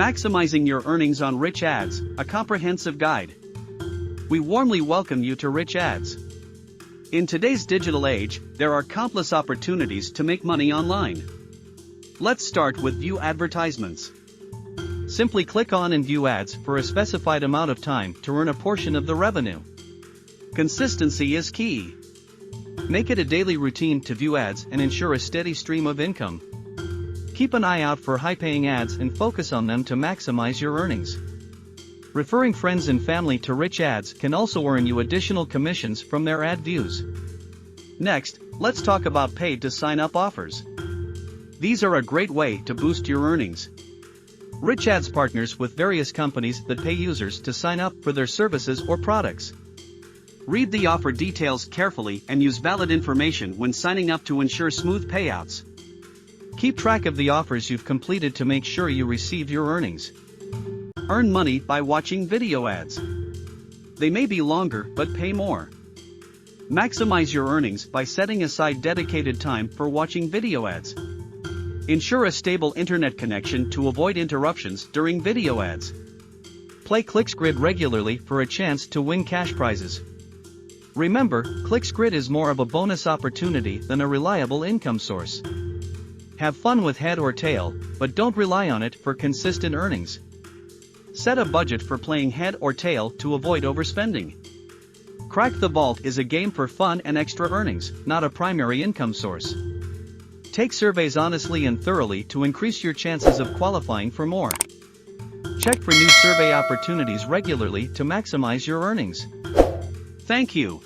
Maximizing your earnings on rich ads, a comprehensive guide. We warmly welcome you to Rich Ads. In today's digital age, there are countless opportunities to make money online. Let's start with View Advertisements. Simply click on and view ads for a specified amount of time to earn a portion of the revenue. Consistency is key. Make it a daily routine to view ads and ensure a steady stream of income. Keep an eye out for high-paying ads and focus on them to maximize your earnings. Referring friends and family to rich ads can also earn you additional commissions from their ad views. Next, let's talk about paid to sign up offers. These are a great way to boost your earnings. Rich Ads partners with various companies that pay users to sign up for their services or products. Read the offer details carefully and use valid information when signing up to ensure smooth payouts. Keep track of the offers you've completed to make sure you receive your earnings. Earn money by watching video ads. They may be longer but pay more. Maximize your earnings by setting aside dedicated time for watching video ads. Ensure a stable internet connection to avoid interruptions during video ads. Play ClixGrid regularly for a chance to win cash prizes. Remember, ClixGrid is more of a bonus opportunity than a reliable income source. Have fun with head or tail, but don't rely on it for consistent earnings. Set a budget for playing head or tail to avoid overspending. Crack the Vault is a game for fun and extra earnings, not a primary income source. Take surveys honestly and thoroughly to increase your chances of qualifying for more. Check for new survey opportunities regularly to maximize your earnings. Thank you.